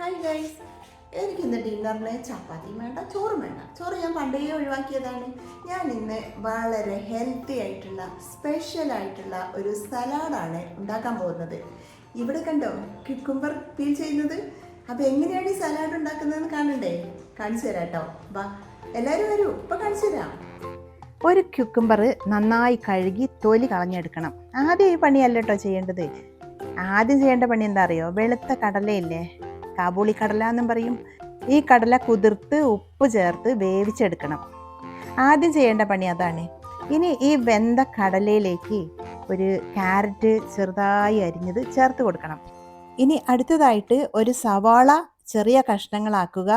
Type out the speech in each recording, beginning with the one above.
Hi guys, എനിക്കിന്ന് ഡിന്നറിന് ചപ്പാത്തിയും വേണ്ട, ചോറും വേണ്ട. ചോറ് ഞാൻ പണ്ടേ ഒഴിവാക്കിയതാണ്. ഞാൻ ഇന്ന് വളരെ ഹെൽത്തി ആയിട്ടുള്ള സ്പെഷ്യൽ ആയിട്ടുള്ള ഒരു സലാഡാണ് ഉണ്ടാക്കാൻ പോകുന്നത്. ഇവിടെ കണ്ടോ ക്യുക്കുംബർ പീൽ ചെയ്യുന്നത്. അപ്പോൾ എങ്ങനെയാണ് ഈ സലാഡ് ഉണ്ടാക്കുന്നതെന്ന് കാണണ്ടേ? കാണിച്ചു തരാം കേട്ടോ. വാ എല്ലാവരും വരൂ, ഇപ്പം കാണിച്ചു തരാം. ഒരു ക്യുക്കുംബർ നന്നായി കഴുകി തൊലി കളഞ്ഞെടുക്കണം. ആദ്യം ഈ പണിയല്ല കേട്ടോ ചെയ്യേണ്ടത്. ആദ്യം ചെയ്യേണ്ട പണി എന്താ അറിയോ? വെളുത്ത കടലയില്ലേ, കാബൂളി കടല എന്നും പറയും. ഈ കടല കുതിർത്ത് ഉപ്പ് ചേർത്ത് വേവിച്ചെടുക്കണം. ആദ്യം ചെയ്യേണ്ട പണി അതാണ്. ഇനി ഈ വെന്ത കടലയിലേക്ക് ഒരു ക്യാരറ്റ് ചെറുതായി അരിഞ്ഞത് ചേർത്ത് കൊടുക്കണം. ഇനി അടുത്തതായിട്ട് ഒരു സവാള ചെറിയ കഷ്ണങ്ങളാക്കുക,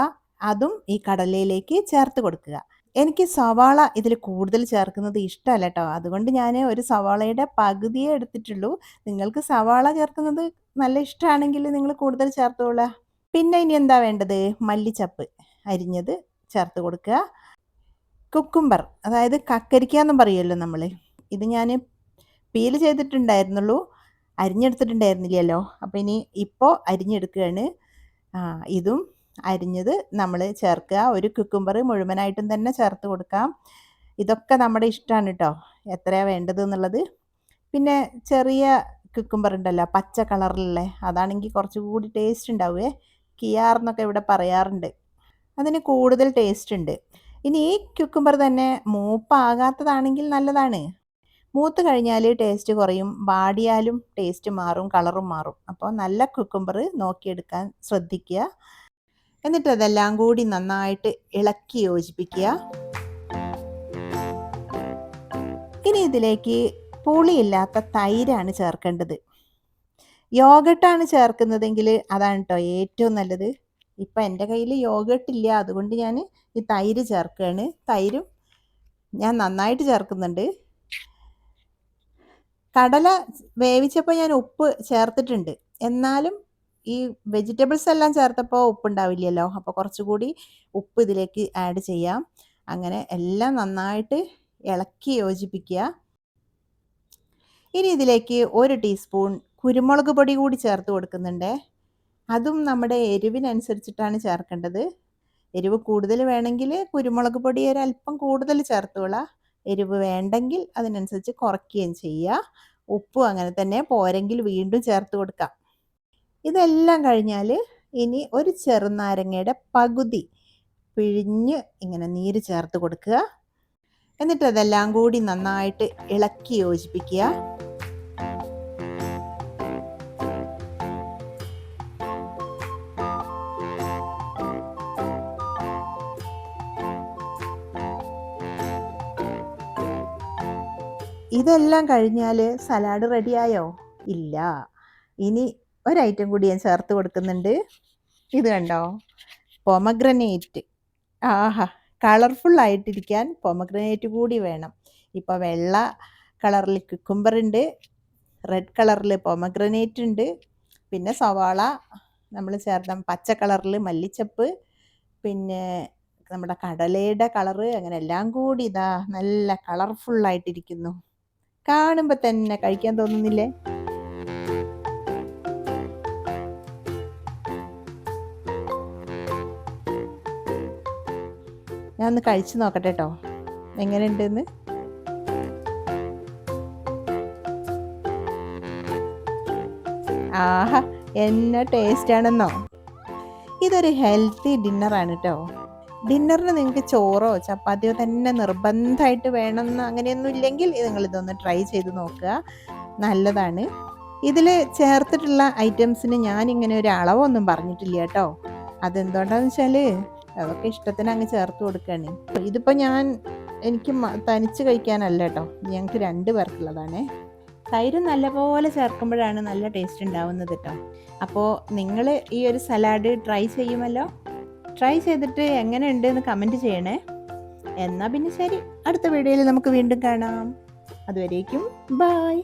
അതും ഈ കടലയിലേക്ക് ചേർത്ത് കൊടുക്കുക. എനിക്ക് സവാള ഇതിൽ കൂടുതൽ ചേർക്കുന്നത് ഇഷ്ടമല്ല കേട്ടോ, അതുകൊണ്ട് ഞാൻ ഒരു സവാളയുടെ പകുതിയേ എടുത്തിട്ടുള്ളൂ. നിങ്ങൾക്ക് സവാള ചേർക്കുന്നത് നല്ല ഇഷ്ടമാണെങ്കിൽ നിങ്ങൾ കൂടുതൽ ചേർത്തോളൂ. പിന്നെ ഇനി എന്താ വേണ്ടത്? മല്ലിച്ചപ്പ് അരിഞ്ഞത് ചേർത്ത് കൊടുക്കുക. കുക്കുംബർ, അതായത് കക്കരിക്ക എന്നും പറയുമല്ലോ നമ്മൾ. ഇത് ഞാൻ പീൽ ചെയ്തിട്ടുണ്ടായിരുന്നുള്ളൂ, അരിഞ്ഞെടുത്തിട്ടുണ്ടായിരുന്നില്ലല്ലോ. അപ്പോൾ ഇനി ഇപ്പോൾ അരിഞ്ഞെടുക്കുകയാണ്. ഇതും അരിഞ്ഞത് നമ്മൾ ചേർക്കുക. ഒരു കുക്കുംബർ മുഴുവനായിട്ടും തന്നെ ചേർത്ത് കൊടുക്കാം. ഇതൊക്കെ നമ്മുടെ ഇഷ്ടമാണ് കേട്ടോ, എത്രയാണ് വേണ്ടത് എന്നുള്ളത്. പിന്നെ ചെറിയ കുക്കുംബർ ഉണ്ടല്ലോ, പച്ച കളറിലുള്ള, അതാണെങ്കിൽ കുറച്ചുകൂടി ടേസ്റ്റ് ഉണ്ടാവുമേ. കിയാർ എന്നൊക്കെ ഇവിടെ പറയാറുണ്ട്, അതിന് കൂടുതൽ ടേസ്റ്റ് ഉണ്ട്. ഇനി ഈ ക്യുക്കുംബർ തന്നെ മൂപ്പാകാത്തതാണെങ്കിൽ നല്ലതാണ്. മൂത്ത് കഴിഞ്ഞാൽ ടേസ്റ്റ് കുറയും, വാടിയാലും ടേസ്റ്റ് മാറും, കളറും മാറും. അപ്പോൾ നല്ല കുക്കുംബർ നോക്കിയെടുക്കാൻ ശ്രദ്ധിക്കുക. എന്നിട്ട് അതെല്ലാം കൂടി നന്നായിട്ട് ഇളക്കി യോജിപ്പിക്കുക. ഇനി ഇതിലേക്ക് പുളിയില്ലാത്ത തൈരാണ് ചേർക്കേണ്ടത്. യോഗട്ടാണ് ചേർക്കുന്നതെങ്കിൽ അതാണ് കേട്ടോ ഏറ്റവും നല്ലത്. ഇപ്പം എൻ്റെ കയ്യിൽ യോഗട്ടില്ല, അതുകൊണ്ട് ഞാൻ ഈ തൈര് ചേർക്കുകയാണ്. തൈരും ഞാൻ നന്നായിട്ട് ചേർക്കുന്നുണ്ട്. കടല വേവിച്ചപ്പോൾ ഞാൻ ഉപ്പ് ചേർത്തിട്ടുണ്ട്, എന്നാലും ഈ വെജിറ്റബിൾസ് എല്ലാം ചേർത്തപ്പോൾ ഉപ്പുണ്ടാവില്ലല്ലോ, അപ്പോൾ കുറച്ചുകൂടി ഉപ്പ് ഇതിലേക്ക് ആഡ് ചെയ്യാം. അങ്ങനെ എല്ലാം നന്നായിട്ട് ഇളക്കി യോജിപ്പിക്കുക. ഇനി ഇതിലേക്ക് 1 ടീസ്പൂൺ കുരുമുളക് പൊടി കൂടി ചേർത്ത് കൊടുക്കുന്നുണ്ട്. അതും നമ്മുടെ എരിവിനനുസരിച്ചിട്ടാണ് ചേർക്കേണ്ടത്. എരിവ് കൂടുതൽ വേണമെങ്കിൽ കുരുമുളക് പൊടി ഒരല്പം കൂടുതൽ ചേർത്തോളാം. എരിവ് വേണ്ടെങ്കിൽ അതിനനുസരിച്ച് കുറയ്ക്കുകയും ചെയ്യുക. ഉപ്പും അങ്ങനെ തന്നെ, പോരെങ്കിൽ വീണ്ടും ചേർത്ത് കൊടുക്കാം. ഇതെല്ലാം കഴിഞ്ഞാൽ ഇനി ഒരു ചെറുനാരങ്ങയുടെ പകുതി പിഴിഞ്ഞ് ഇങ്ങനെ നീര് ചേർത്ത് കൊടുക്കുക. എന്നിട്ട് അതെല്ലാം കൂടി നന്നായിട്ട് ഇളക്കി യോജിപ്പിക്കുക. ഇതെല്ലാം കഴിഞ്ഞാൽ സലാഡ് റെഡിയായോ? ഇല്ല. ഇനി ഒരൈറ്റം കൂടി ഞാൻ ചേർത്ത് കൊടുക്കുന്നുണ്ട്. ഇത് കണ്ടോ, പൊമഗ്രനേറ്റ്. ആഹാ, കളർഫുൾ ആയിട്ടിരിക്കാൻ പൊമഗ്രനേറ്റ് കൂടി വേണം. ഇപ്പോൾ വെള്ള കളറിൽ കുക്കുംബർ ഉണ്ട്, റെഡ് കളറിൽ പൊമഗ്രനേറ്റ് ഉണ്ട്, പിന്നെ സവാള നമ്മൾ ചേർത്ത പച്ച കളറിൽ മല്ലിച്ചപ്പ്, പിന്നെ നമ്മുടെ കടലയുടെ കളറ്, അങ്ങനെ എല്ലാം കൂടി ഇതാ നല്ല കളർഫുള്ളായിട്ടിരിക്കുന്നു. കാണുമ്പോൾ തന്നെ കഴിക്കാൻ തോന്നുന്നില്ലേ? ഞാൻ ഒന്ന് കഴിച്ചു നോക്കട്ടെ കേട്ടോ, എങ്ങനെയുണ്ടെന്ന്. ആഹാ, എന്നെ ടേസ്റ്റാണെന്നോ. ഇതൊരു ഹെൽത്തി ഡിന്നറാണ് കേട്ടോ. ഡിന്നറിന് നിങ്ങൾക്ക് ചോറോ ചപ്പാത്തിയോ തന്നെ നിർബന്ധമായിട്ട് വേണമെന്ന് അങ്ങനെയൊന്നും ഇല്ലെങ്കിൽ നിങ്ങളിതൊന്ന് ട്രൈ ചെയ്ത് നോക്കുക, നല്ലതാണ്. ഇതിൽ ചേർത്തിട്ടുള്ള ഐറ്റംസിന് ഞാനിങ്ങനെ ഒരു അളവൊന്നും പറഞ്ഞിട്ടില്ല കേട്ടോ. അതെന്തുകൊണ്ടാന്ന് വെച്ചാൽ അതൊക്കെ ഇഷ്ടത്തിന് അങ്ങ് ചേർത്ത് കൊടുക്കുകയാണ്. ഇതിപ്പോൾ എനിക്ക് തനിച്ച് കഴിക്കാനല്ല കേട്ടോ, ഞങ്ങൾക്ക് 2 പേർക്കുള്ളതാണേ. തൈര് നല്ലപോലെ ചേർക്കുമ്പോഴാണ് നല്ല ടേസ്റ്റ് ഉണ്ടാവുന്നത് കേട്ടോ. അപ്പോൾ നിങ്ങൾ ഈ ഒരു സലാഡ് ട്രൈ ചെയ്യുമല്ലോ. ട്രൈ ചെയ്തിട്ട് എങ്ങനെയുണ്ട് എന്ന് കമൻറ്റ് ചെയ്യണേ. എന്നാൽ പിന്നെ ശരി, അടുത്ത വീഡിയോയിൽ നമുക്ക് വീണ്ടും കാണാം. അതുവരേക്കും ബൈ.